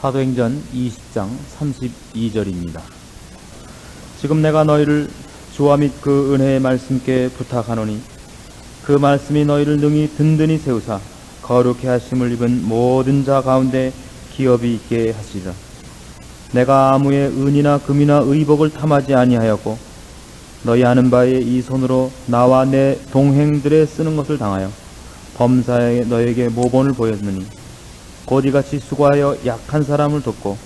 사도행전 20장 32절입니다. 지금 내가 너희를 주와 및 그 은혜의 말씀께 부탁하노니 그 말씀이 너희를 능히 든든히 세우사 거룩해 하심을 입은 모든 자 가운데 기업이 있게 하시리라. 내가 아무의 은이나 금이나 의복을 탐하지 아니하였고 너희 아는 바에 이 손으로 나와 내 동행들의 쓰는 것을 당하여 범사에 너에게 모본을 보였느니 곧 이같이 수고하여 약한 사람을 돕고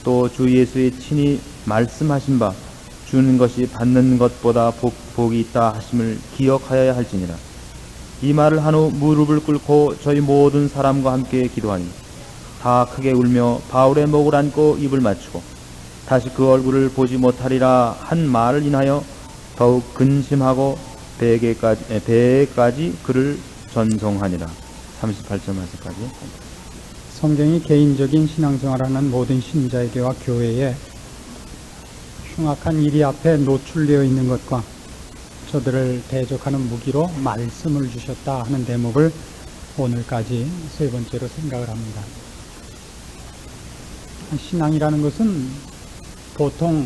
또 주 예수의 친히 말씀하신 바 주는 것이 받는 것보다 복이 있다 하심을 기억하여야 할지니라. 이 말을 한 후 무릎을 꿇고 저희 모든 사람과 함께 기도하니 다 크게 울며 바울의 목을 안고 입을 맞추고 다시 그 얼굴을 보지 못하리라 한 말을 인하여 더욱 근심하고 배에까지 그를 전송하니라. 38절 말씀까지. 성경이 개인적인 신앙생활하는 모든 신자에게와 교회에 흉악한 일이 앞에 노출되어 있는 것과 저들을 대적하는 무기로 말씀을 주셨다 하는 대목을 오늘까지 세 번째로 생각을 합니다. 신앙이라는 것은 보통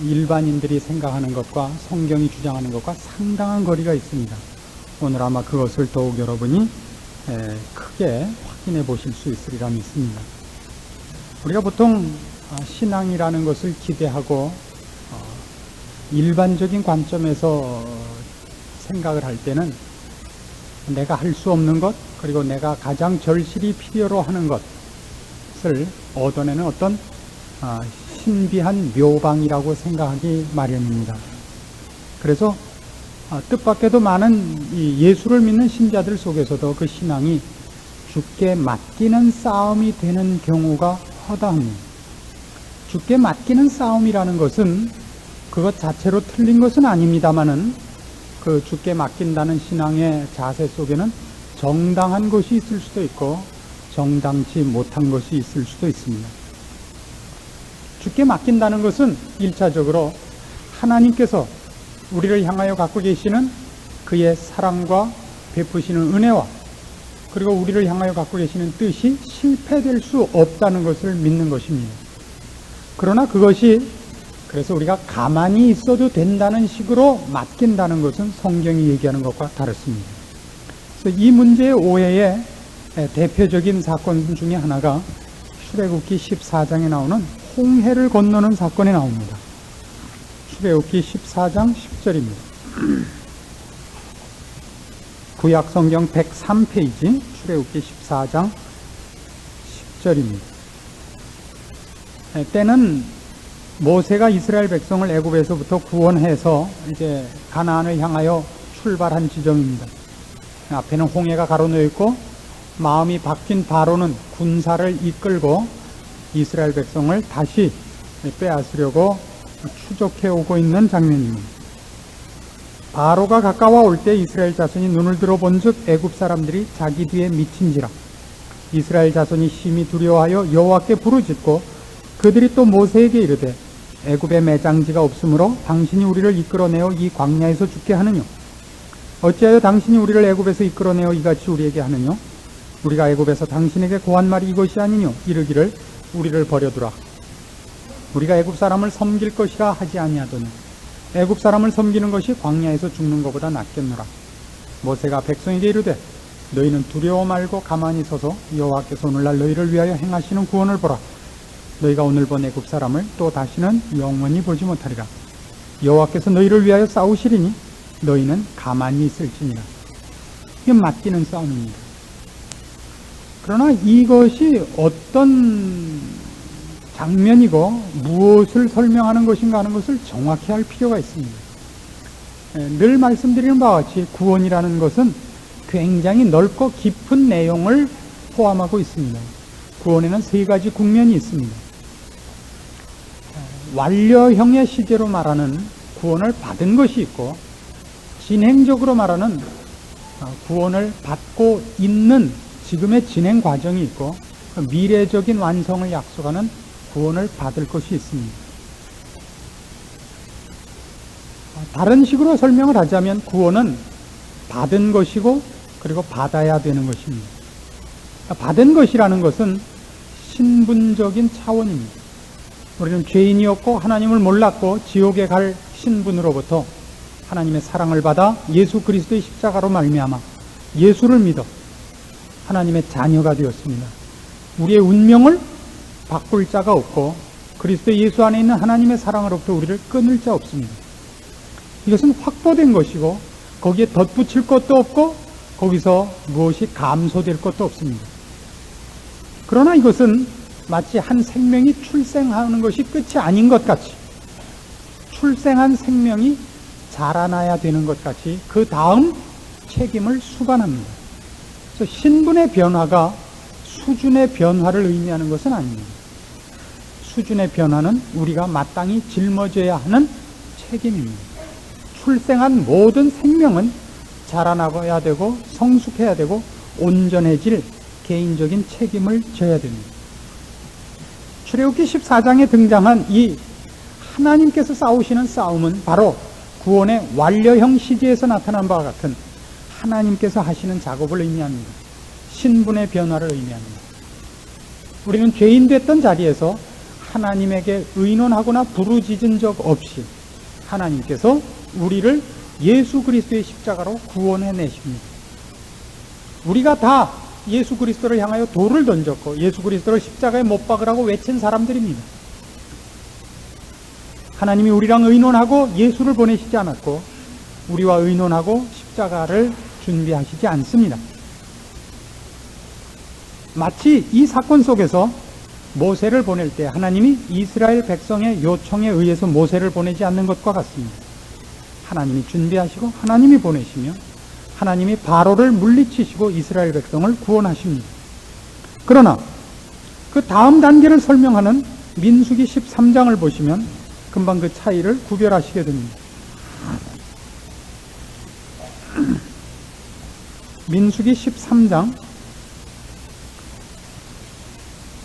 일반인들이 생각하는 것과 성경이 주장하는 것과 상당한 거리가 있습니다. 오늘 아마 그것을 더욱 여러분이 크게 확인해 보실 수 있으리라 믿습니다. 우리가 보통 신앙이라는 것을 기대하고 일반적인 관점에서 생각을 할 때는 내가 할 수 없는 것, 그리고 내가 가장 절실히 필요로 하는 것을 얻어내는 어떤 신비한 묘방이라고 생각하기 마련입니다. 그래서 뜻밖에도 많은 이 예수를 믿는 신자들 속에서도 그 신앙이 주께 맡기는 싸움이 되는 경우가 허다합니다. 주께 맡기는 싸움이라는 것은 그것 자체로 틀린 것은 아닙니다만은 그 주께 맡긴다는 신앙의 자세 속에는 정당한 것이 있을 수도 있고 정당치 못한 것이 있을 수도 있습니다. 주께 맡긴다는 것은 1차적으로 하나님께서 우리를 향하여 갖고 계시는 그의 사랑과 베푸시는 은혜와 그리고 우리를 향하여 갖고 계시는 뜻이 실패될 수 없다는 것을 믿는 것입니다. 그러나 그것이 그래서 우리가 가만히 있어도 된다는 식으로 맡긴다는 것은 성경이 얘기하는 것과 다릅니다. 그래서 이 문제의 오해의 대표적인 사건 중에 하나가 출애굽기 14장에 나오는 홍해를 건너는 사건이 나옵니다. 출애굽기 14장 10절입니다. 구약 성경 103페이지 출애굽기 14장 10절입니다. 때는 모세가 이스라엘 백성을 애굽에서부터 구원해서 이제 가나안을 향하여 출발한 지점입니다. 앞에는 홍해가 가로놓여 있고 마음이 바뀐 바로는 군사를 이끌고 이스라엘 백성을 다시 빼앗으려고 추적해 오고 있는 장면입니다. 바로가 가까워 올 때 이스라엘 자손이 눈을 들어본즉 애굽 사람들이 자기 뒤에 미친지라. 이스라엘 자손이 심히 두려워하여 여호와께 부르짖고 그들이 또 모세에게 이르되 애굽에 매장지가 없으므로 당신이 우리를 이끌어내어 이 광야에서 죽게 하느뇨? 어찌하여 당신이 우리를 애굽에서 이끌어내어 이같이 우리에게 하느뇨? 우리가 애굽에서 당신에게 고한 말이 이것이 아니뇨? 이르기를 우리를 버려두라. 우리가 애굽 사람을 섬길 것이라 하지 아니하더니 애굽 사람을 섬기는 것이 광야에서 죽는 것보다 낫겠노라. 모세가 백성에게 이르되 너희는 두려워 말고 가만히 서서 여호와께서 오늘날 너희를 위하여 행하시는 구원을 보라. 너희가 오늘 본 애굽 사람을 또 다시는 영원히 보지 못하리라. 여호와께서 너희를 위하여 싸우시리니 너희는 가만히 있을지니라. 이게 맡기는 싸움입니다. 그러나 이것이 어떤 장면이고 무엇을 설명하는 것인가 하는 것을 정확히 할 필요가 있습니다. 늘 말씀드리는 바와 같이 구원이라는 것은 굉장히 넓고 깊은 내용을 포함하고 있습니다. 구원에는 세 가지 국면이 있습니다. 완료형의 시제로 말하는 구원을 받은 것이 있고, 진행적으로 말하는 구원을 받고 있는 지금의 진행 과정이 있고, 미래적인 완성을 약속하는 구원을 받을 것이 있습니다. 다른 식으로 설명을 하자면 구원은 받은 것이고 그리고 받아야 되는 것입니다. 받은 것이라는 것은 신분적인 차원입니다. 우리는 죄인이었고 하나님을 몰랐고 지옥에 갈 신분으로부터 하나님의 사랑을 받아 예수 그리스도의 십자가로 말미암아 예수를 믿어 하나님의 자녀가 되었습니다. 우리의 운명을 바꿀 자가 없고 그리스도 예수 안에 있는 하나님의 사랑으로부터 우리를 끊을 자 없습니다. 이것은 확보된 것이고 거기에 덧붙일 것도 없고 거기서 무엇이 감소될 것도 없습니다. 그러나 이것은 마치 한 생명이 출생하는 것이 끝이 아닌 것 같이 출생한 생명이 자라나야 되는 것 같이 그 다음 책임을 수반합니다. 그래서 신분의 변화가 수준의 변화를 의미하는 것은 아닙니다. 수준의 변화는 우리가 마땅히 짊어져야 하는 책임입니다. 출생한 모든 생명은 자라나가야 되고 성숙해야 되고 온전해질 개인적인 책임을 져야 됩니다. 출애굽기 14장에 등장한 이 하나님께서 싸우시는 싸움은 바로 구원의 완료형 시제에서 나타난 바와 같은 하나님께서 하시는 작업을 의미합니다. 신분의 변화를 의미합니다. 우리는 죄인 됐던 자리에서 하나님에게 의논하거나 부르짖은 적 없이 하나님께서 우리를 예수 그리스도의 십자가로 구원해 내십니다. 우리가 다 예수 그리스도를 향하여 돌을 던졌고 예수 그리스도를 십자가에 못 박으라고 외친 사람들입니다. 하나님이 우리랑 의논하고 예수를 보내시지 않았고 우리와 의논하고 십자가를 준비하시지 않습니다. 마치 이 사건 속에서 모세를 보낼 때 하나님이 이스라엘 백성의 요청에 의해서 모세를 보내지 않는 것과 같습니다. 하나님이 준비하시고 하나님이 보내시며 하나님이 바로를 물리치시고 이스라엘 백성을 구원하십니다. 그러나 그 다음 단계를 설명하는 민수기 13장을 보시면 금방 그 차이를 구별하시게 됩니다. 민수기 13장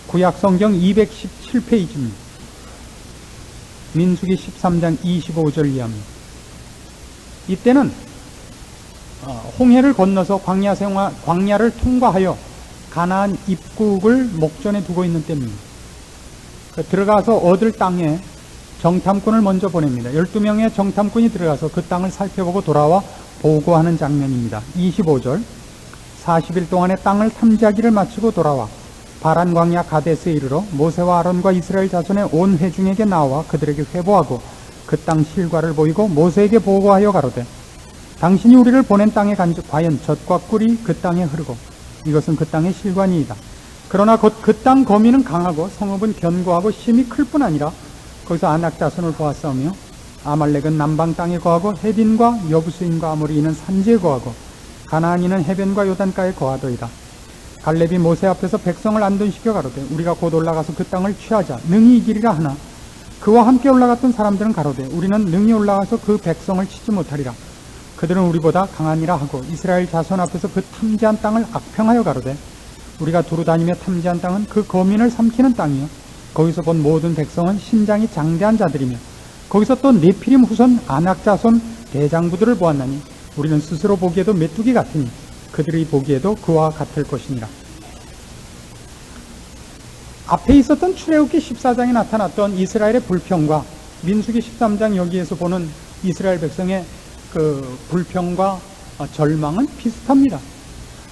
구약성경 217페이지입니다. 민수기 13장 25절 이하입니다. 이때는 홍해를 건너서 광야를 통과하여 가나안 입국을 목전에 두고 있는 때입니다. 들어가서 얻을 땅에 정탐꾼을 먼저 보냅니다. 12명의 정탐꾼이 들어가서 그 땅을 살펴보고 돌아와 보고하는 장면입니다. 25절 40일 동안의 땅을 탐지하기를 마치고 돌아와 바란 광야 가데스에 이르러 모세와 아론과 이스라엘 자손의 온 회중에게 나와 그들에게 회보하고 그 땅 실과를 보이고 모세에게 보고하여 가로되 당신이 우리를 보낸 땅에 간즉 과연 젖과 꿀이 그 땅에 흐르고 이것은 그 땅의 실관이이다. 그러나 곧 그 땅 거민은 강하고 성읍은 견고하고 심이 클 뿐 아니라 거기서 아낙 자손을 보았사오며 아말렉은 남방 땅에 거하고 헤딘과 여부스인과 아모리인은 산지에 거하고 가나안인은 해변과 요단가에 거하더이다. 갈렙이 모세 앞에서 백성을 안둔시켜 가로되 우리가 곧 올라가서 그 땅을 취하자 능히 이기리라 하나 그와 함께 올라갔던 사람들은 가로되 우리는 능히 올라가서 그 백성을 치지 못하리라. 그들은 우리보다 강하니라 하고 이스라엘 자손 앞에서 그 탐지한 땅을 악평하여 가로되 우리가 두루 다니며 탐지한 땅은 그 거민을 삼키는 땅이요 거기서 본 모든 백성은 신장이 장대한 자들이며 거기서 또 네피림 후손 아낙 자손 대장부들을 보았나니 우리는 스스로 보기에도 메뚜기 같으니 그들이 보기에도 그와 같을 것이니라. 앞에 있었던 출애굽기 14장에 나타났던 이스라엘의 불평과 민수기 13장 여기에서 보는 이스라엘 백성의 그 불평과 절망은 비슷합니다.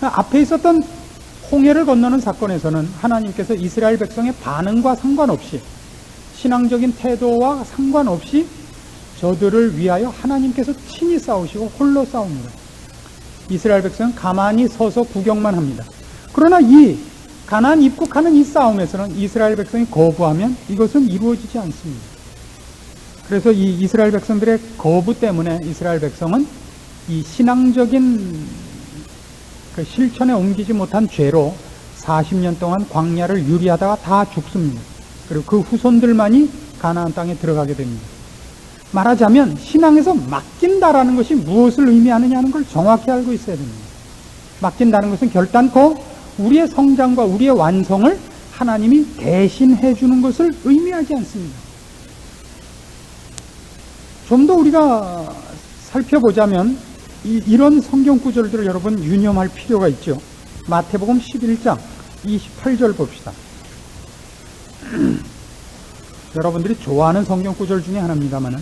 앞에 있었던 홍해를 건너는 사건에서는 하나님께서 이스라엘 백성의 반응과 상관없이 신앙적인 태도와 상관없이 저들을 위하여 하나님께서 친히 싸우시고 홀로 싸웁니다. 이스라엘 백성은 가만히 서서 구경만 합니다. 그러나 이 가나안 입국하는 이 싸움에서는 이스라엘 백성이 거부하면 이것은 이루어지지 않습니다. 그래서 이 이스라엘 백성들의 거부 때문에 이스라엘 백성은 이 신앙적인 그 실천에 옮기지 못한 죄로 40년 동안 광야를 유리하다가 다 죽습니다. 그리고 그 후손들만이 가나안 땅에 들어가게 됩니다. 말하자면 신앙에서 맡긴다라는 것이 무엇을 의미하느냐 하는 걸 정확히 알고 있어야 됩니다. 맡긴다는 것은 결단코 우리의 성장과 우리의 완성을 하나님이 대신해 주는 것을 의미하지 않습니다. 좀 더 우리가 살펴보자면 이런 성경 구절들을 여러분 유념할 필요가 있죠. 마태복음 11장 28절 봅시다. 여러분들이 좋아하는 성경 구절 중에 하나입니다만은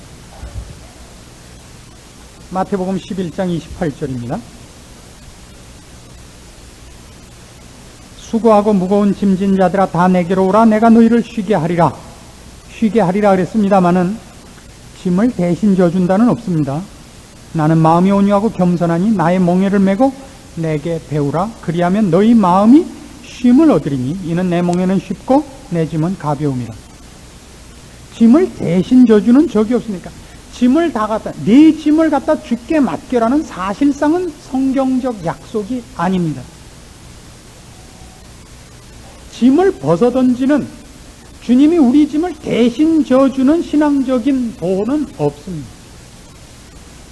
마태복음 11장 28절입니다. 수고하고 무거운 짐진 자들아 다 내게로 오라 내가 너희를 쉬게 하리라. 쉬게 하리라 그랬습니다마는 짐을 대신 져준다는 없습니다. 나는 마음이 온유하고 겸손하니 나의 멍에를 메고 내게 배우라. 그리하면 너희 마음이 쉼을 얻으리니 이는 내 멍에는 쉽고 내 짐은 가벼움이라. 짐을 대신 져주는 적이 없으니까 짐을 다 갖다 네 짐을 갖다 주께 맡겨라는 사실상은 성경적 약속이 아닙니다. 짐을 벗어던지는 주님이 우리 짐을 대신 져주는 신앙적인 도는 없습니다.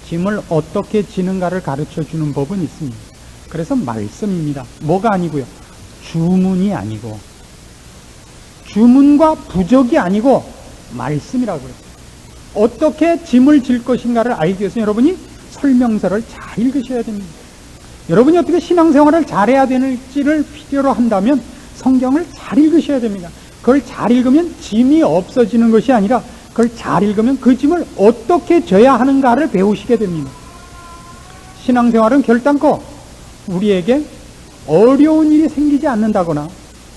짐을 어떻게 지는가를 가르쳐주는 법은 있습니다. 그래서 말씀입니다. 뭐가 아니고요. 주문이 아니고 주문과 부적이 아니고 말씀이라고요. 어떻게 짐을 질 것인가를 알기 위해서 여러분이 설명서를 잘 읽으셔야 됩니다. 여러분이 어떻게 신앙생활을 잘해야 되는지를 필요로 한다면 성경을 잘 읽으셔야 됩니다. 그걸 잘 읽으면 짐이 없어지는 것이 아니라 그걸 잘 읽으면 그 짐을 어떻게 져야 하는가를 배우시게 됩니다. 신앙생활은 결단코 우리에게 어려운 일이 생기지 않는다거나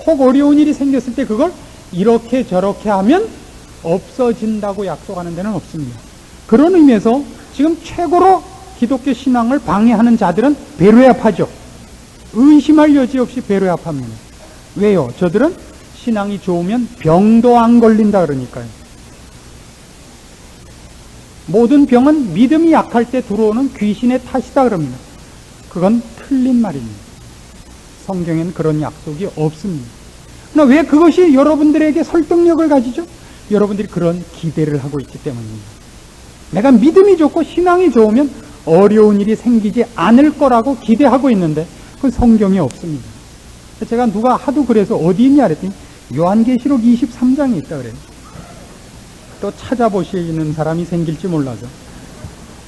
혹 어려운 일이 생겼을 때 그걸 이렇게 저렇게 하면 없어진다고 약속하는 데는 없습니다. 그런 의미에서 지금 최고로 기독교 신앙을 방해하는 자들은 배로야파죠. 의심할 여지 없이 배로야파입니다. 왜요? 저들은 신앙이 좋으면 병도 안 걸린다 그러니까요. 모든 병은 믿음이 약할 때 들어오는 귀신의 탓이다 그럽니다. 그건 틀린 말입니다. 성경에는 그런 약속이 없습니다. 그러나 왜 그것이 여러분들에게 설득력을 가지죠? 여러분들이 그런 기대를 하고 있기 때문입니다. 내가 믿음이 좋고 신앙이 좋으면 어려운 일이 생기지 않을 거라고 기대하고 있는데 그 성경에 없습니다. 제가 누가 하도 그래서 어디 있냐 그랬더니 요한계시록 23장에 있다 그래요. 또 찾아보시는 사람이 생길지 몰라서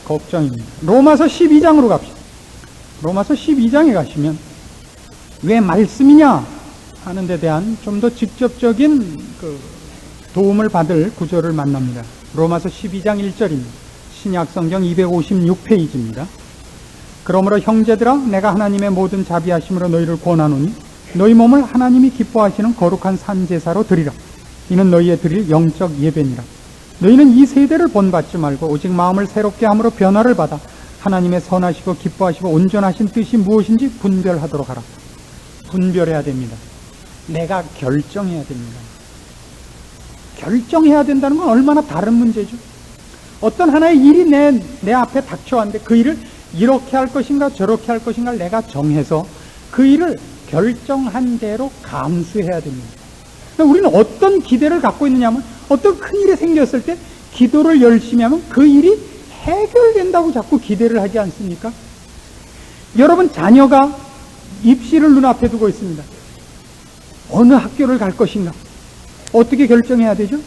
걱정입니다. 로마서 12장으로 갑시다. 로마서 12장에 가시면 왜 말씀이냐 하는 데 대한 좀 더 직접적인 도움을 받을 구절을 만납니다. 로마서 12장 1절입니다. 신약성경 256페이지입니다. 그러므로 형제들아 내가 하나님의 모든 자비하심으로 너희를 권하노니 너희 몸을 하나님이 기뻐하시는 거룩한 산제사로 드리라. 이는 너희의 드릴 영적 예배니라. 너희는 이 세대를 본받지 말고 오직 마음을 새롭게 함으로 변화를 받아 하나님의 선하시고 기뻐하시고 온전하신 뜻이 무엇인지 분별하도록 하라. 분별해야 됩니다. 내가 결정해야 됩니다. 결정해야 된다는 건 얼마나 다른 문제죠. 어떤 하나의 일이 내 앞에 닥쳐왔는데 그 일을 이렇게 할 것인가 저렇게 할 것인가를 내가 정해서 그 일을 결정한 대로 감수해야 됩니다. 우리는 어떤 기대를 갖고 있느냐면 어떤 큰 일이 생겼을 때 기도를 열심히 하면 그 일이 해결된다고 자꾸 기대를 하지 않습니까? 여러분 자녀가 입시를 눈앞에 두고 있습니다. 어느 학교를 갈 것인가? 어떻게 결정해야 되죠?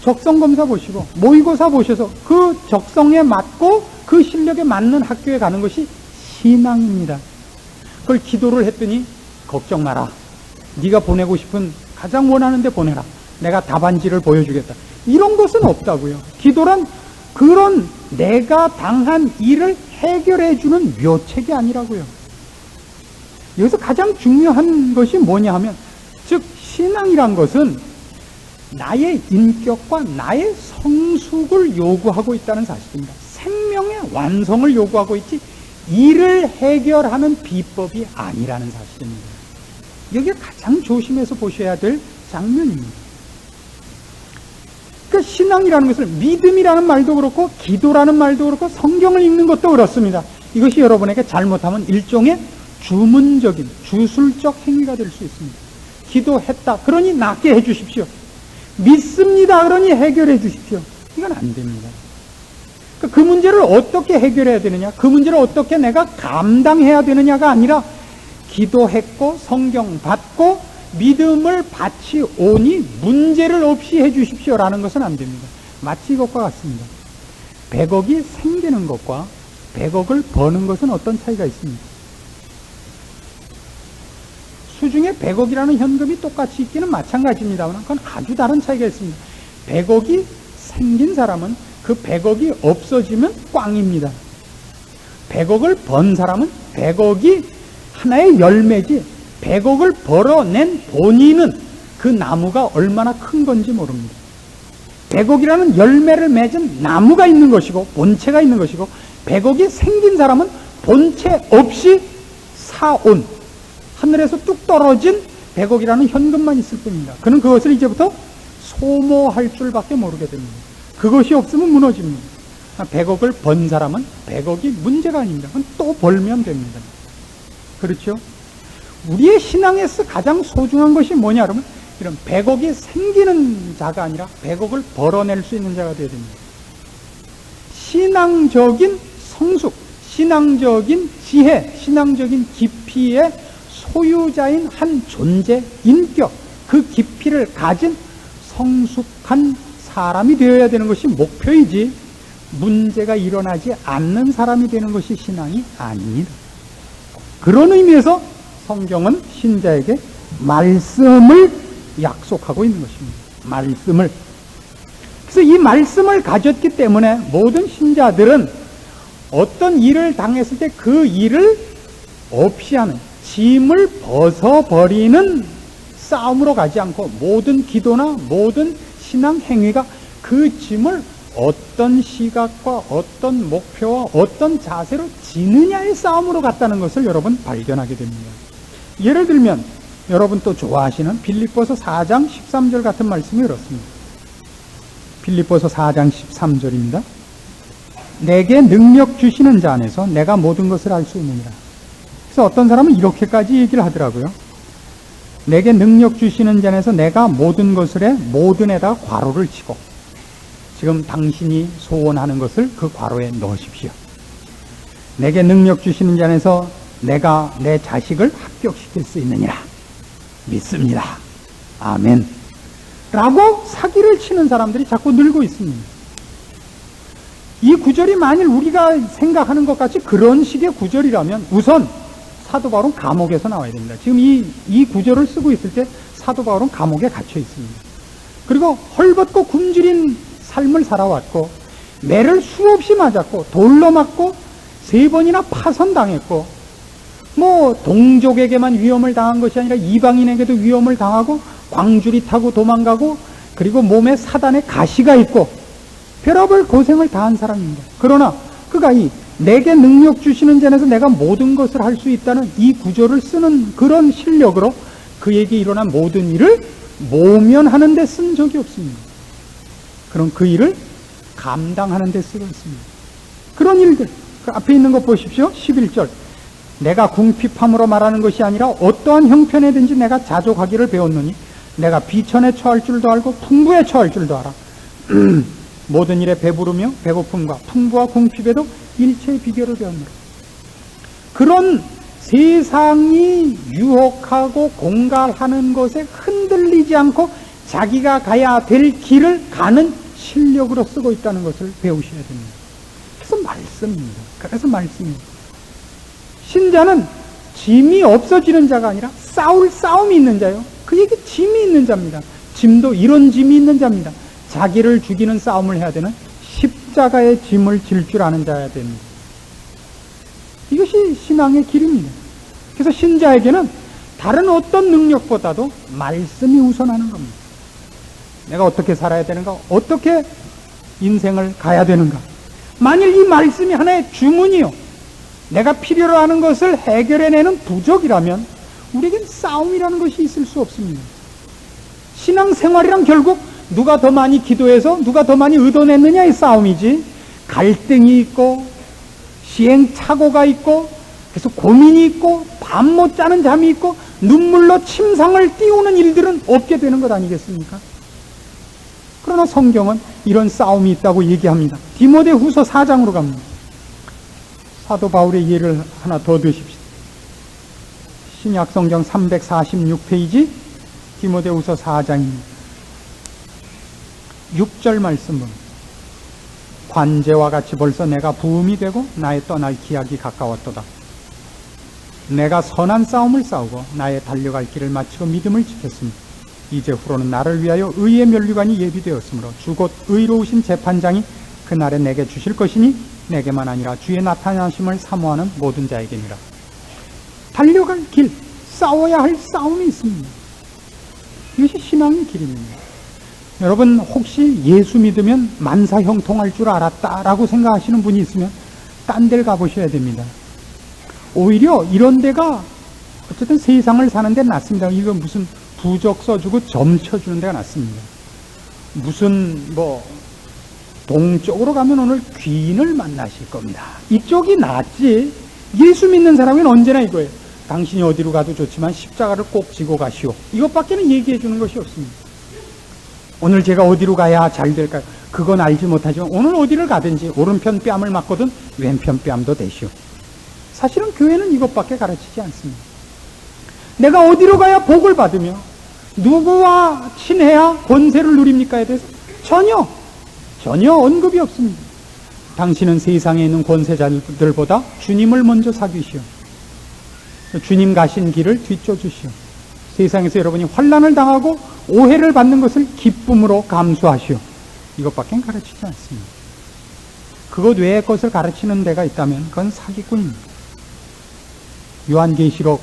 적성검사 보시고 모의고사 보셔서 그 적성에 맞고 그 실력에 맞는 학교에 가는 것이 신앙입니다. 그걸 기도를 했더니 걱정 마라. 네가 보내고 싶은 가장 원하는 데 보내라. 내가 답안지를 보여주겠다. 이런 것은 없다고요. 기도란 그런 내가 당한 일을 해결해 주는 묘책이 아니라고요. 여기서 가장 중요한 것이 뭐냐 하면 즉 신앙이란 것은 나의 인격과 나의 성숙을 요구하고 있다는 사실입니다. 생명의 완성을 요구하고 있지 일을 해결하는 비법이 아니라는 사실입니다. 여기에 가장 조심해서 보셔야 될 장면입니다. 그 신앙이라는 것을 믿음이라는 말도 그렇고 기도라는 말도 그렇고 성경을 읽는 것도 그렇습니다. 이것이 여러분에게 잘못하면 일종의 주문적인 주술적 행위가 될 수 있습니다. 기도했다 그러니 낫게 해주십시오. 믿습니다 그러니 해결해 주십시오. 이건 안 됩니다. 그 문제를 어떻게 해결해야 되느냐, 그 문제를 어떻게 내가 감당해야 되느냐가 아니라 기도했고 성경 받고 믿음을 바치 오니 문제를 없이 해주십시오라는 것은 안 됩니다. 마치 이것과 같습니다. 100억이 생기는 것과 100억을 버는 것은 어떤 차이가 있습니까? 중에 100억이라는 현금이 똑같이 있기는 마찬가지입니다만 그건 아주 다른 차이가 있습니다. 100억이 생긴 사람은 그 100억이 없어지면 꽝입니다. 100억을 번 사람은 100억이 하나의 열매지 100억을 벌어낸 본인은 그 나무가 얼마나 큰 건지 모릅니다. 100억이라는 열매를 맺은 나무가 있는 것이고 본체가 있는 것이고 100억이 생긴 사람은 본체 없이 사온 하늘에서 뚝 떨어진 100억이라는 현금만 있을 뿐입니다. 그는 그것을 이제부터 소모할 줄밖에 모르게 됩니다. 그것이 없으면 무너집니다. 100억을 번 사람은 100억이 문제가 아닙니다. 그건 또 벌면 됩니다. 그렇죠? 우리의 신앙에서 가장 소중한 것이 뭐냐 그러면 이런 100억이 생기는 자가 아니라 100억을 벌어낼 수 있는 자가 되어야 됩니다. 신앙적인 성숙, 신앙적인 지혜, 신앙적인 깊이의 소유자인 한 존재, 인격, 그 깊이를 가진 성숙한 사람이 되어야 되는 것이 목표이지 문제가 일어나지 않는 사람이 되는 것이 신앙이 아닙니다. 그런 의미에서 성경은 신자에게 말씀을 약속하고 있는 것입니다. 말씀을. 그래서 이 말씀을 가졌기 때문에 모든 신자들은 어떤 일을 당했을 때 그 일을 없이 하는 짐을 벗어버리는 싸움으로 가지 않고 모든 기도나 모든 신앙 행위가 그 짐을 어떤 시각과 어떤 목표와 어떤 자세로 지느냐의 싸움으로 갔다는 것을 여러분 발견하게 됩니다. 예를 들면 여러분 또 좋아하시는 빌립보서 4장 13절 같은 말씀이 그렇습니다. 빌립보서 4장 13절입니다. 내게 능력 주시는 자 안에서 내가 모든 것을 알 수 있느니라. 그래서 어떤 사람은 이렇게까지 얘기를 하더라고요. 내게 능력 주시는 자 안에서 내가 모든 것을 해 모든에다가 괄호를 치고 지금 당신이 소원하는 것을 그 괄호에 넣으십시오. 내게 능력 주시는 자 안에서 내가 내 자식을 합격시킬 수 있느니라. 믿습니다. 아멘. 라고 사기를 치는 사람들이 자꾸 늘고 있습니다. 이 구절이 만일 우리가 생각하는 것 같이 그런 식의 구절이라면 우선 사도 바울은 감옥에서 나와야 됩니다. 지금 이 구절을 쓰고 있을 때 사도 바울은 감옥에 갇혀 있습니다. 그리고 헐벗고 굶주린 삶을 살아왔고 매를 수없이 맞았고 돌로 맞고 3번이나 파선당했고 동족에게만 위험을 당한 것이 아니라 이방인에게도 위험을 당하고 광주리 타고 도망가고 그리고 몸에 사단의 가시가 있고 별의별 고생을 다한 사람입니다. 그러나 그가 내게 능력 주시는 자에서 내가 모든 것을 할 수 있다는 이 구절을 쓰는 그런 실력으로 그에게 일어난 모든 일을 모면하는 데 쓴 적이 없습니다. 그럼 그 일을 감당하는 데 쓰고 있습니다. 그런 일들 그 앞에 있는 것 보십시오. 11절 내가 궁핍함으로 말하는 것이 아니라 어떠한 형편에든지 내가 자족하기를 배웠노니 내가 비천에 처할 줄도 알고 풍부에 처할 줄도 알아. 모든 일에 배부르며 배고픔과 풍부와 궁핍에도 일체의 비결을 배웠노라. 그런 세상이 유혹하고 공갈하는 것에 흔들리지 않고 자기가 가야 될 길을 가는 실력으로 쓰고 있다는 것을 배우셔야 됩니다. 그래서 말씀입니다. 그래서 말씀입니다. 신자는 짐이 없어지는 자가 아니라 싸울 싸움이 있는 자요. 그에게 짐이 있는 자입니다. 짐도 이런 짐이 있는 자입니다. 자기를 죽이는 싸움을 해야 되는 십자가의 짐을 질 줄 아는 자여야 됩니다. 이것이 신앙의 길입니다. 그래서 신자에게는 다른 어떤 능력보다도 말씀이 우선하는 겁니다. 내가 어떻게 살아야 되는가? 어떻게 인생을 가야 되는가? 만일 이 말씀이 하나의 주문이요, 내가 필요로 하는 것을 해결해내는 부족이라면 우리에겐 싸움이라는 것이 있을 수 없습니다. 신앙생활이란 결국 누가 더 많이 기도해서 누가 더 많이 의도냈느냐의 싸움이지, 갈등이 있고 시행착오가 있고 그래서 고민이 있고 밤 못 자는 잠이 있고 눈물로 침상을 띄우는 일들은 없게 되는 것 아니겠습니까? 그러나 성경은 이런 싸움이 있다고 얘기합니다. 디모데후서 4장으로 갑니다. 사도 바울의 예를 하나 더 드십시오. 신약성경 346페이지 디모데후서 4장입니다. 6절 말씀은 관제와 같이 벌써 내가 부음이 되고 나의 떠날 기약이 가까웠도다. 내가 선한 싸움을 싸우고 나의 달려갈 길을 마치고 믿음을 지켰으니 이제 후로는 나를 위하여 의의 면류관이 예비되었으므로 주 곧 의로우신 재판장이 그날에 내게 주실 것이니 내게만 아니라 주의 나타나심을 사모하는 모든 자에게니라. 달려갈 길, 싸워야 할 싸움이 있습니다. 이것이 신앙의 길입니다. 여러분, 혹시 예수 믿으면 만사형통할 줄 알았다라고 생각하시는 분이 있으면 딴 데를 가보셔야 됩니다. 오히려 이런 데가 어쨌든 세상을 사는 데는 낫습니다. 이거 무슨 부적 써주고 점 쳐주는 데가 낫습니다. 무슨 동쪽으로 가면 오늘 귀인을 만나실 겁니다. 이쪽이 낫지. 예수 믿는 사람은 언제나 이거예요. 당신이 어디로 가도 좋지만 십자가를 꼭 지고 가시오. 이것밖에는 얘기해 주는 것이 없습니다. 오늘 제가 어디로 가야 잘 될까요? 그건 알지 못하지만 오늘 어디를 가든지 오른편 뺨을 맞거든 왼편 뺨도 되시오. 사실은 교회는 이것밖에 가르치지 않습니다. 내가 어디로 가야 복을 받으며 누구와 친해야 권세를 누립니까에 대해서 전혀 언급이 없습니다. 당신은 세상에 있는 권세자들보다 주님을 먼저 사귀시오. 주님 가신 길을 뒤쫓으시오. 세상에서 여러분이 환난을 당하고 오해를 받는 것을 기쁨으로 감수하시오. 이것밖에 가르치지 않습니다. 그것 외의 것을 가르치는 데가 있다면 그건 사기꾼입니다. 요한계시록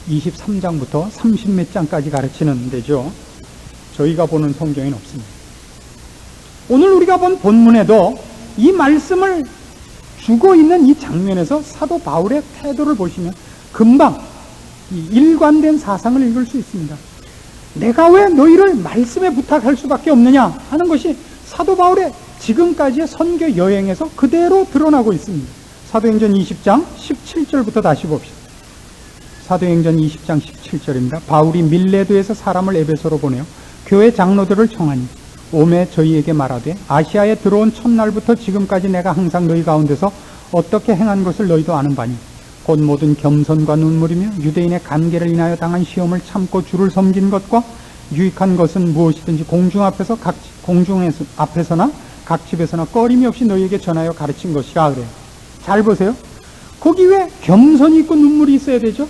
23장부터 30몇 장까지 가르치는 데죠. 저희가 보는 성경에는 없습니다. 오늘 우리가 본 본문에도 이 말씀을 주고 있는 이 장면에서 사도 바울의 태도를 보시면 금방 이 일관된 사상을 읽을 수 있습니다. 내가 왜 너희를 말씀에 부탁할 수밖에 없느냐 하는 것이 사도 바울의 지금까지의 선교 여행에서 그대로 드러나고 있습니다. 사도행전 20장 17절부터 다시 봅시다. 사도행전 20장 17절입니다. 바울이 밀레도에서 사람을 에베소로 보내어 교회 장로들을 청하니 오매 저희에게 말하되 아시아에 들어온 첫날부터 지금까지 내가 항상 너희 가운데서 어떻게 행한 것을 너희도 아는 바니 곧 모든 겸손과 눈물이며 유대인의 간계를 인하여 당한 시험을 참고 주를 섬긴 것과 유익한 것은 무엇이든지 공중 앞에서나 각 집에서나 꺼림이 없이 너희에게 전하여 가르친 것이라 그래요. 잘 보세요. 거기 왜 겸손이 있고 눈물이 있어야 되죠?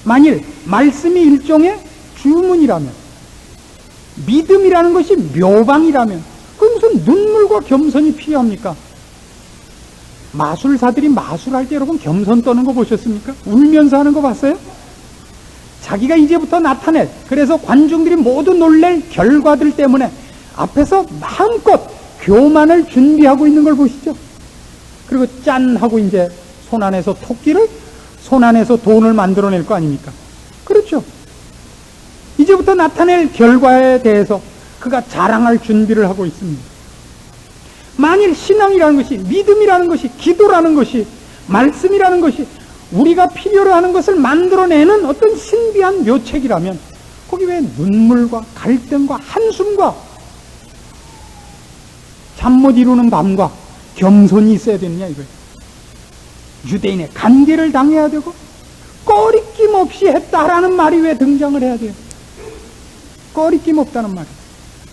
만일 말씀이 일종의 주문이라면, 믿음이라는 것이 묘방이라면 그럼 무슨 눈물과 겸손이 필요합니까? 마술사들이 마술할 때 여러분 겸손 떠는 거 보셨습니까? 울면서 하는 거 봤어요? 자기가 이제부터 나타낼, 그래서 관중들이 모두 놀랄 결과들 때문에 앞에서 마음껏 교만을 준비하고 있는 걸 보시죠. 그리고 짠 하고 이제 손 안에서 토끼를, 손 안에서 돈을 만들어낼 거 아닙니까? 그렇죠. 이제부터 나타낼 결과에 대해서 그가 자랑할 준비를 하고 있습니다. 만일 신앙이라는 것이, 믿음이라는 것이, 기도라는 것이, 말씀이라는 것이 우리가 필요로 하는 것을 만들어내는 어떤 신비한 묘책이라면 거기 왜 눈물과 갈등과 한숨과 잠 못 이루는 밤과 겸손이 있어야 되느냐 이거예요. 유대인의 간계를 당해야 되고 꺼리낌 없이 했다라는 말이 왜 등장을 해야 돼요? 꺼리낌 없다는 말.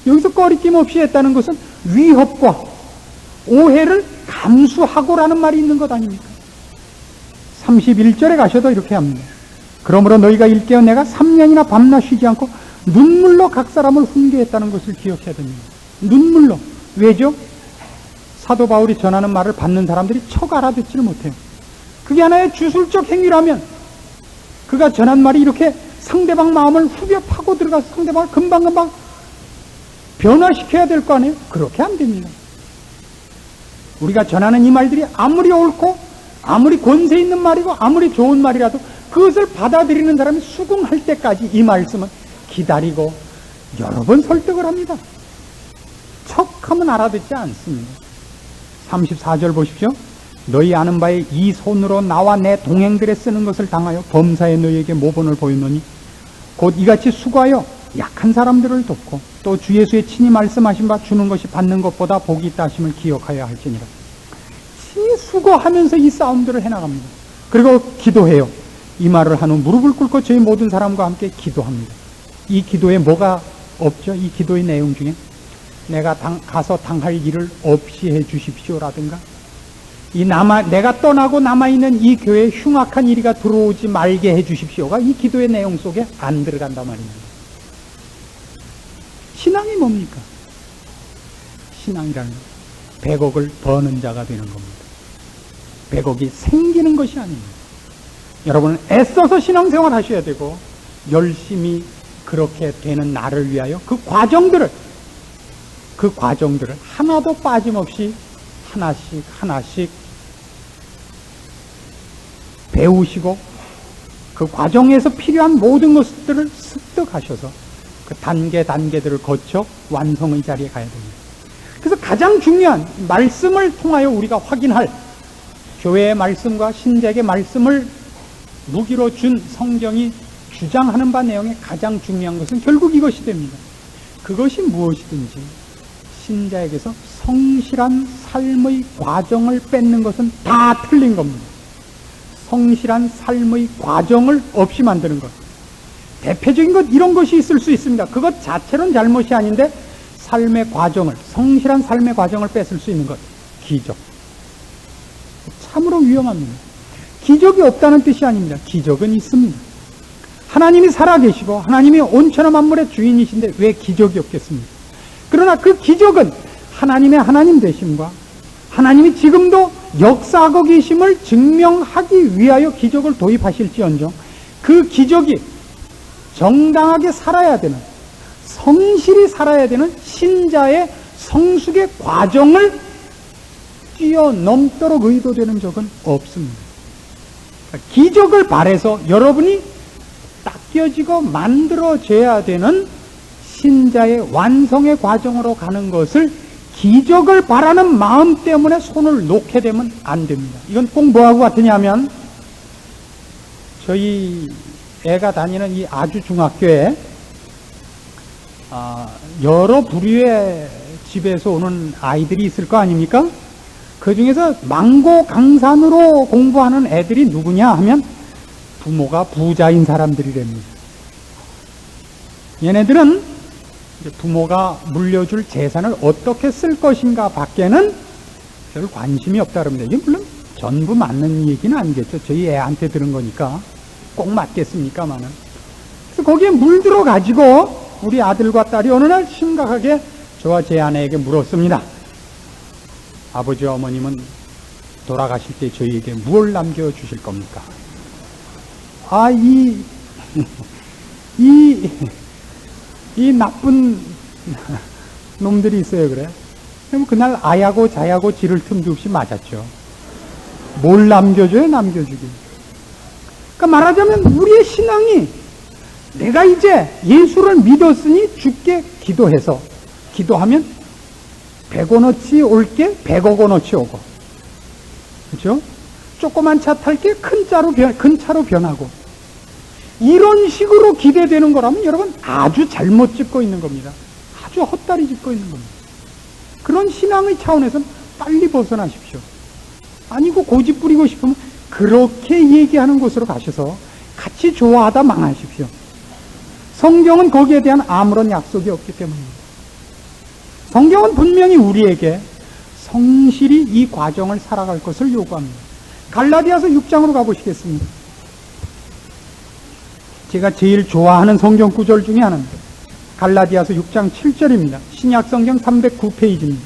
여기서 꺼리낌 없이 했다는 것은 위협과 오해를 감수하고라는 말이 있는 것 아닙니까? 31절에 가셔도 이렇게 합니다. 그러므로 너희가 일깨어 내가 3년이나 밤낮 쉬지 않고 눈물로 각 사람을 훈계했다는 것을 기억해야 됩니다. 눈물로. 왜죠? 사도 바울이 전하는 말을 받는 사람들이 척 알아듣지를 못해요. 그게 하나의 주술적 행위라면 그가 전한 말이 이렇게 상대방 마음을 후벼 파고 들어가서 상대방을 금방금방 변화시켜야 될 거 아니에요? 그렇게 안 됩니다. 우리가 전하는 이 말들이 아무리 옳고 아무리 권세 있는 말이고 아무리 좋은 말이라도 그것을 받아들이는 사람이 수긍할 때까지 이 말씀은 기다리고 여러 번 설득을 합니다. 척하면 알아듣지 않습니다. 34절 보십시오. 너희 아는 바에 이 손으로 나와 내 동행들에 쓰는 것을 당하여 범사에 너희에게 모본을 보이노니 곧 이같이 수고하여 약한 사람들을 돕고 또 주 예수의 친히 말씀하신 바 주는 것이 받는 것보다 복이 있다 하심을 기억하여야 할지니라. 친히 수고하면서 이 싸움들을 해나갑니다. 그리고 기도해요. 이 말을 한 후 무릎을 꿇고 저희 모든 사람과 함께 기도합니다. 이 기도에 뭐가 없죠? 이 기도의 내용 중에 내가 가서 당할 일을 없이 해 주십시오라든가 내가 떠나고 남아있는 이 교회에 흉악한 이리가 들어오지 말게 해주십시오가 이 기도의 내용 속에 안 들어간단 말입니다. 신앙이 뭡니까? 신앙이라는 100억을 버는 자가 되는 겁니다. 100억이 생기는 것이 아닙니다. 여러분은 애써서 신앙생활 하셔야 되고 열심히 그렇게 되는 나를 위하여 그 과정들을 하나도 빠짐없이 하나씩 배우시고 그 과정에서 필요한 모든 것들을 습득하셔서 그 단계들을 거쳐 완성의 자리에 가야 됩니다. 그래서 가장 중요한 말씀을 통하여 우리가 확인할 교회의 말씀과 신작의 말씀을 무기로 준 성경이 주장하는 바 내용의 가장 중요한 것은 결국 이것이 됩니다. 그것이 무엇이든지 신자에게서 성실한 삶의 과정을 뺏는 것은 다 틀린 겁니다. 성실한 삶의 과정을 없이 만드는 것. 대표적인 것 이런 것이 있을 수 있습니다. 그것 자체는 잘못이 아닌데 삶의 과정을, 성실한 삶의 과정을 뺏을 수 있는 것. 기적. 참으로 위험합니다. 기적이 없다는 뜻이 아닙니다. 기적은 있습니다. 하나님이 살아계시고 하나님이 온천한 만물의 주인이신데 왜 기적이 없겠습니까? 그러나 그 기적은 하나님의 하나님 되심과 하나님이 지금도 역사하고 계심을 증명하기 위하여 기적을 도입하실지언정 그 기적이 정당하게 살아야 되는, 성실히 살아야 되는 신자의 성숙의 과정을 뛰어넘도록 의도되는 적은 없습니다. 기적을 바라서 여러분이 닦여지고 만들어져야 되는 신자의 완성의 과정으로 가는 것을 기적을 바라는 마음 때문에 손을 놓게 되면 안 됩니다. 이건 꼭 뭐하고 같으냐면 저희 애가 다니는 이 아주 중학교에 여러 부류의 집에서 오는 아이들이 있을 거 아닙니까? 그 중에서 망고 강산으로 공부하는 애들이 누구냐 하면 부모가 부자인 사람들이랍니다. 얘네들은 부모가 물려줄 재산을 어떻게 쓸 것인가 밖에는 별 관심이 없다 그럽니다. 이게 물론 전부 맞는 얘기는 아니겠죠. 저희 애한테 들은 거니까 꼭 맞겠습니까만은. 그래서 거기에 물들어 가지고 우리 아들과 딸이 어느 날 심각하게 저와 제 아내에게 물었습니다. 아버지와 어머님은 돌아가실 때 저희에게 무엇을 남겨주실 겁니까? 이 나쁜 놈들이 있어요, 그래. 그날 아야고 자야고 지를 틈도 없이 맞았죠. 뭘 남겨줘요, 남겨주기. 그러니까 말하자면 우리의 신앙이 내가 이제 예수를 믿었으니 주께 기도해서 기도하면 100원어치 올게 100억원어치 오고, 그렇죠? 조그만 차 탈게 큰 차로 변하고, 이런 식으로 기대되는 거라면 여러분 아주 잘못 짚고 있는 겁니다. 아주 헛다리 짚고 있는 겁니다. 그런 신앙의 차원에서는 빨리 벗어나십시오. 아니고 고집 부리고 싶으면 그렇게 얘기하는 곳으로 가셔서 같이 좋아하다 망하십시오. 성경은 거기에 대한 아무런 약속이 없기 때문입니다. 성경은 분명히 우리에게 성실히 이 과정을 살아갈 것을 요구합니다. 갈라디아서 6장으로 가보시겠습니다. 제가 제일 좋아하는 성경 구절 중에 하나입니다. 갈라디아서 6장 7절입니다. 신약 성경 309페이지입니다.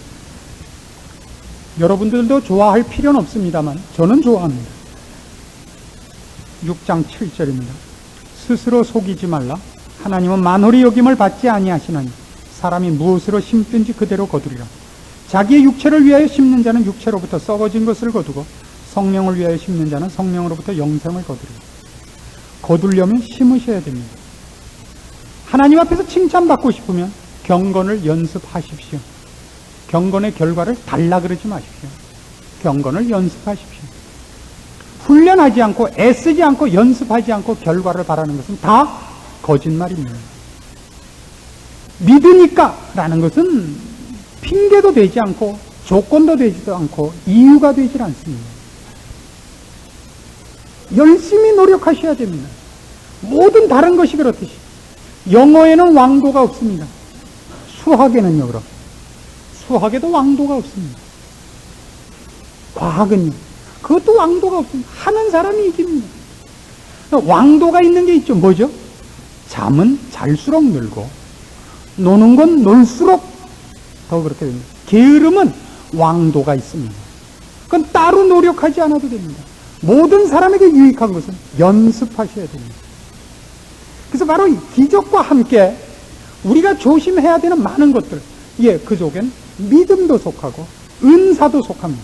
여러분들도 좋아할 필요는 없습니다만 저는 좋아합니다. 6장 7절입니다. 스스로 속이지 말라. 하나님은 만홀히 여김을 받지 아니하시나니 사람이 무엇으로 심든지 그대로 거두리라. 자기의 육체를 위하여 심는 자는 육체로부터 썩어진 것을 거두고 성령을 위하여 심는 자는 성령으로부터 영생을 거두리라. 거두려면 심으셔야 됩니다. 하나님 앞에서 칭찬받고 싶으면 경건을 연습하십시오. 경건의 결과를 달라 그러지 마십시오. 경건을 연습하십시오. 훈련하지 않고 애쓰지 않고 연습하지 않고 결과를 바라는 것은 다 거짓말입니다. 믿으니까 라는 것은 핑계도 되지 않고 조건도 되지도 않고 이유가 되질 않습니다. 열심히 노력하셔야 됩니다. 모든 다른 것이 그렇듯이 영어에는 왕도가 없습니다. 수학에는요, 그럼 수학에도 왕도가 없습니다. 과학은요. 그것도 왕도가 없습니다. 하는 사람이 이깁니다. 왕도가 있는 게 있죠. 뭐죠? 잠은 잘수록 늘고 노는 건 놀수록 더 그렇게 됩니다. 게으름은 왕도가 있습니다. 그건 따로 노력하지 않아도 됩니다. 모든 사람에게 유익한 것은 연습하셔야 됩니다. 그래서 바로 이 기적과 함께 우리가 조심해야 되는 많은 것들, 그 속엔 믿음도 속하고 은사도 속합니다.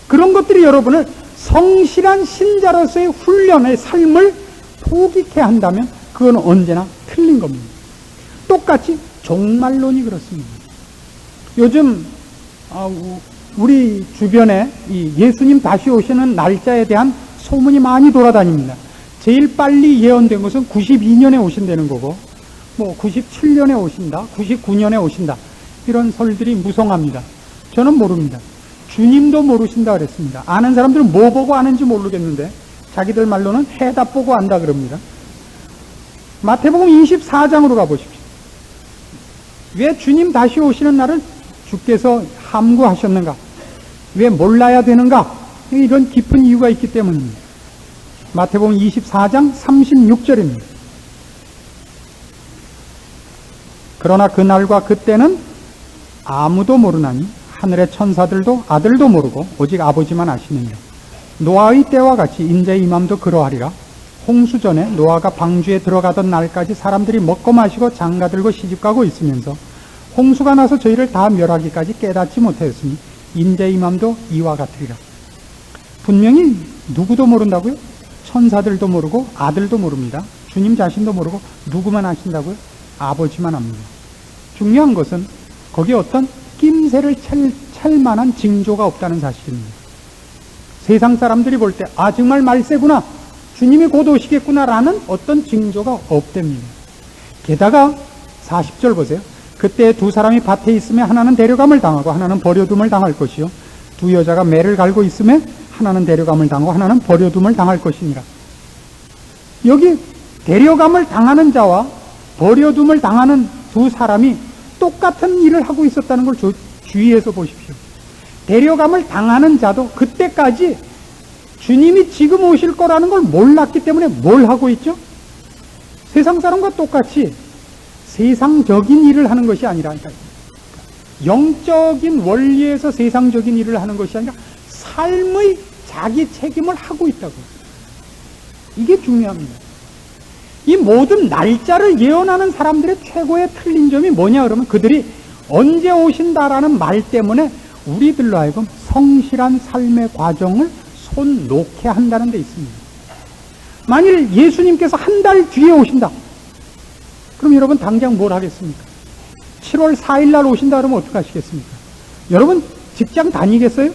그런 것들이 여러분을 성실한 신자로서의 훈련의 삶을 포기케 한다면 그건 언제나 틀린 겁니다. 똑같이 종말론이 그렇습니다. 요즘 우리 주변에 이 예수님 다시 오시는 날짜에 대한 소문이 많이 돌아다닙니다. 제일 빨리 예언된 것은 92년에 오신다는 거고, 97년에 오신다, 99년에 오신다, 이런 설들이 무성합니다. 저는 모릅니다. 주님도 모르신다 그랬습니다. 아는 사람들은 뭐 보고 아는지 모르겠는데 자기들 말로는 해답 보고 안다 그럽니다. 마태복음 24장으로 가보십시오. 왜 주님 다시 오시는 날을 주께서 함구하셨는가? 왜 몰라야 되는가? 이런 깊은 이유가 있기 때문입니다. 마태복음 24장 36절입니다. 그러나 그날과 그때는 아무도 모르나니 하늘의 천사들도 아들도 모르고 오직 아버지만 아시느니라. 노아의 때와 같이 인자의 임함도 그러하리라. 홍수 전에 노아가 방주에 들어가던 날까지 사람들이 먹고 마시고 장가들고 시집가고 있으면서 홍수가 나서 저희를 다 멸하기까지 깨닫지 못하였으니 인자의 임함도 이와 같으리라. 분명히 누구도 모른다고요? 천사들도 모르고 아들도 모릅니다. 주님 자신도 모르고 누구만 아신다고요? 아버지만 압니다. 중요한 것은 거기에 어떤 낌새를 찰 만한 징조가 없다는 사실입니다. 세상 사람들이 볼 때 정말 말세구나, 주님이 곧 오시겠구나라는 어떤 징조가 없답니다. 게다가 40절 보세요. 그때 두 사람이 밭에 있으며 하나는 데려감을 당하고 하나는 버려둠을 당할 것이요 두 여자가 매를 갈고 있으며 하나는 데려감을 당하고 하나는 버려둠을 당할 것이니라. 여기 데려감을 당하는 자와 버려둠을 당하는 두 사람이 똑같은 일을 하고 있었다는 걸 주의해서 보십시오. 데려감을 당하는 자도 그때까지 주님이 지금 오실 거라는 걸 몰랐기 때문에 뭘 하고 있죠? 세상 사람과 똑같이 세상적인 일을 하는 것이 아니라, 영적인 원리에서 세상적인 일을 하는 것이 아니라 삶의 자기 책임을 하고 있다고. 이게 중요합니다. 이 모든 날짜를 예언하는 사람들의 최고의 틀린 점이 뭐냐 그러면 그들이 언제 오신다라는 말 때문에 우리들로 하여금 성실한 삶의 과정을 손 놓게 한다는 데 있습니다. 만일 예수님께서 한 달 뒤에 오신다, 그럼 여러분 당장 뭘 하겠습니까? 7월 4일 날 오신다 그러면 어떻게 하시겠습니까? 여러분 직장 다니겠어요?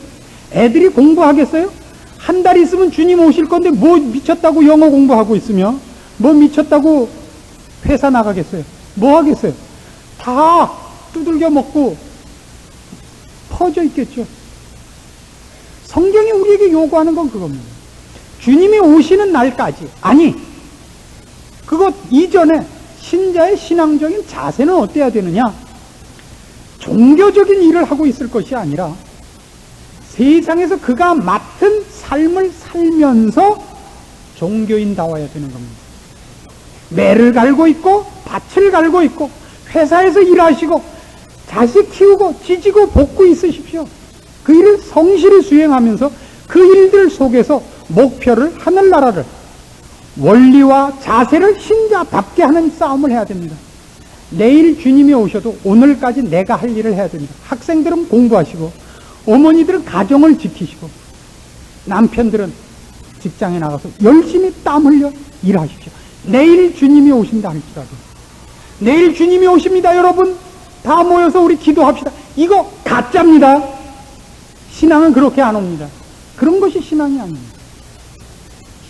애들이 공부하겠어요? 한 달 있으면 주님 오실 건데 뭐 미쳤다고 영어 공부하고 있으며 뭐 미쳤다고 회사 나가겠어요? 뭐 하겠어요? 다 두들겨 먹고 퍼져 있겠죠. 성경이 우리에게 요구하는 건 그겁니다. 주님이 오시는 날까지, 아니 그것 이전에 신자의 신앙적인 자세는 어때야 되느냐? 종교적인 일을 하고 있을 것이 아니라 세상에서 그가 맡은 삶을 살면서 종교인다워야 되는 겁니다. 매를 갈고 있고 밭을 갈고 있고 회사에서 일하시고 자식 키우고 지지고 볶고 있으십시오. 그 일을 성실히 수행하면서 그 일들 속에서 목표를, 하늘나라를, 원리와 자세를 신자답게 하는 싸움을 해야 됩니다. 내일 주님이 오셔도 오늘까지 내가 할 일을 해야 됩니다. 학생들은 공부하시고 어머니들은 가정을 지키시고 남편들은 직장에 나가서 열심히 땀 흘려 일하십시오. 내일 주님이 오신다 할지라도. 내일 주님이 오십니다. 여러분 다 모여서 우리 기도합시다. 이거 가짜입니다. 신앙은 그렇게 안 옵니다. 그런 것이 신앙이 아닙니다.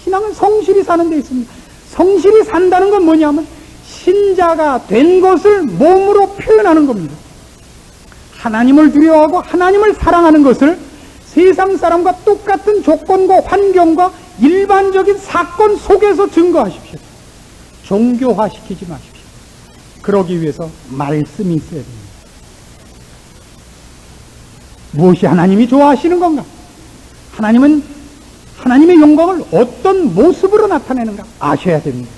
신앙은 성실히 사는 데 있습니다. 성실히 산다는 건 뭐냐면 신자가 된 것을 몸으로 표현하는 겁니다. 하나님을 두려워하고 하나님을 사랑하는 것을 세상 사람과 똑같은 조건과 환경과 일반적인 사건 속에서 증거하십시오. 종교화시키지 마십시오. 그러기 위해서 말씀이 있어야 됩니다. 무엇이 하나님이 좋아하시는 건가? 하나님은 하나님의 영광을 어떤 모습으로 나타내는가 아셔야 됩니다.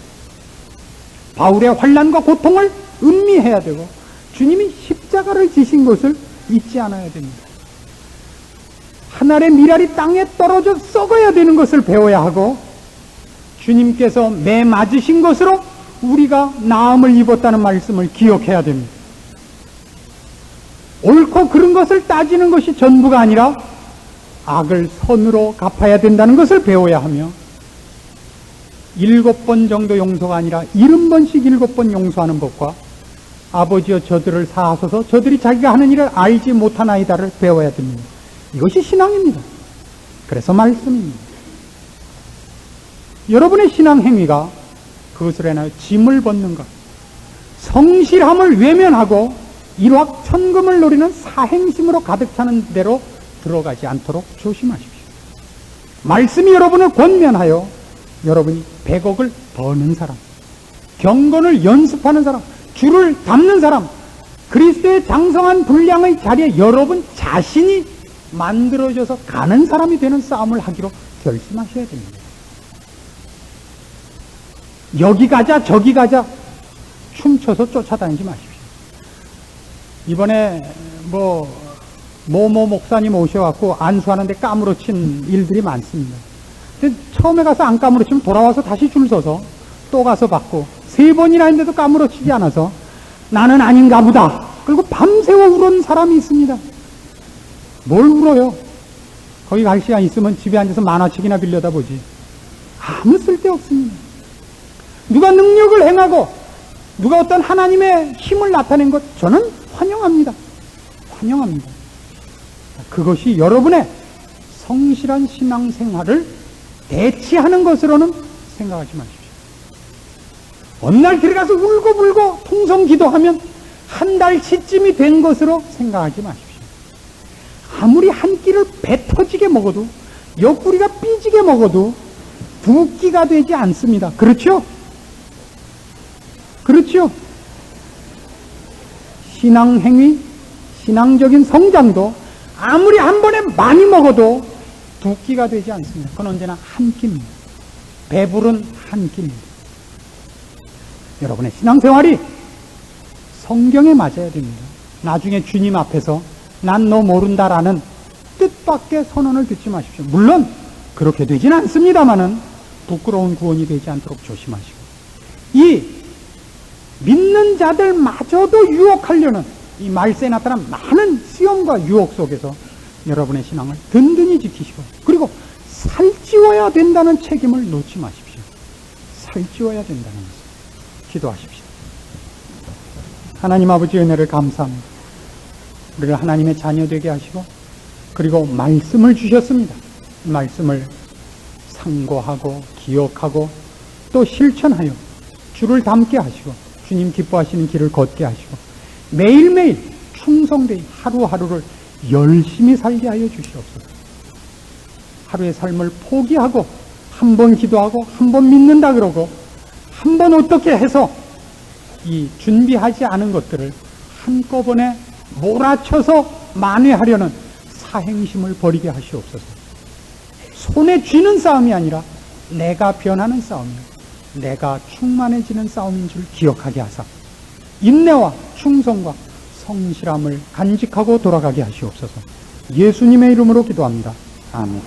바울의 환난과 고통을 음미해야 되고 주님이 십자가를 지신 것을 잊지 않아야 됩니다. 하늘의 미랄이 땅에 떨어져 썩어야 되는 것을 배워야 하고 주님께서 매 맞으신 것으로 우리가 나음을 입었다는 말씀을 기억해야 됩니다. 옳고 그른 것을 따지는 것이 전부가 아니라 악을 선으로 갚아야 된다는 것을 배워야 하며 7번 정도 용서가 아니라 70번씩 7번 용서하는 법과 아버지여 저들을 사하소서 저들이 자기가 하는 일을 알지 못하나이다를 배워야 됩니다. 이것이 신앙입니다. 그래서 말씀입니다. 여러분의 신앙 행위가 그것을 해나요 짐을 벗는 것, 성실함을 외면하고 일확천금을 노리는 사행심으로 가득 차는 대로 들어가지 않도록 조심하십시오. 말씀이 여러분을 권면하여 여러분이 100억을 버는 사람, 경건을 연습하는 사람, 주를 닮는 사람, 그리스도의 장성한 분량의 자리에 여러분 자신이 만들어져서 가는 사람이 되는 싸움을 하기로 결심하셔야 됩니다. 여기 가자 저기 가자 춤춰서 쫓아다니지 마십시오. 이번에 모모 목사님 오셔갖고 안수하는데 까무러친 일들이 많습니다. 근데 처음에 가서 안 까무러치면 돌아와서 다시 줄 서서 또 가서 받고 3번이나 했는데도 까무러치지 않아서 나는 아닌가 보다. 그리고 밤새워 울은 사람이 있습니다. 뭘 울어요? 거기 갈 시간 있으면 집에 앉아서 만화책이나 빌려다 보지. 아무 쓸데없습니다. 누가 능력을 행하고 누가 어떤 하나님의 힘을 나타낸 것 저는 환영합니다. 환영합니다. 그것이 여러분의 성실한 신앙생활을 대치하는 것으로는 생각하지 마십시오. 어느 날 들어가서 울고불고 통성 기도하면 한 달치쯤이 된 것으로 생각하지 마십시오. 아무리 한 끼를 배 터지게 먹어도 옆구리가 삐지게 먹어도 2끼가 되지 않습니다. 그렇죠? 그렇죠? 신앙행위, 신앙적인 성장도 아무리 한 번에 많이 먹어도 2끼가 되지 않습니다. 그건 언제나 한 끼입니다. 배부른 한 끼입니다. 여러분의 신앙생활이 성경에 맞아야 됩니다. 나중에 주님 앞에서 난 너 모른다라는 뜻밖의 선언을 듣지 마십시오. 물론 그렇게 되진 않습니다만은 부끄러운 구원이 되지 않도록 조심하시고 이 믿는 자들마저도 유혹하려는 이 말세에 나타난 많은 시험과 유혹 속에서 여러분의 신앙을 든든히 지키시고 그리고 살찌워야 된다는 책임을 놓지 마십시오. 살찌워야 된다는 것을 기도하십시오. 하나님 아버지의 은혜를 감사합니다. 우리를 하나님의 자녀 되게 하시고 그리고 말씀을 주셨습니다. 말씀을 상고하고 기억하고 또 실천하여 주를 닮게 하시고 주님 기뻐하시는 길을 걷게 하시고 매일매일 충성되이 하루하루를 열심히 살게 하여 주시옵소서. 하루의 삶을 포기하고 한 번 기도하고 한 번 믿는다 그러고 한 번 어떻게 해서 이 준비하지 않은 것들을 한꺼번에 몰아쳐서 만회하려는 사행심을 버리게 하시옵소서. 손에 쥐는 싸움이 아니라 내가 변하는 싸움이요 내가 충만해지는 싸움인 줄 기억하게 하사 인내와 충성과 성실함을 간직하고 돌아가게 하시옵소서. 예수님의 이름으로 기도합니다. 아멘.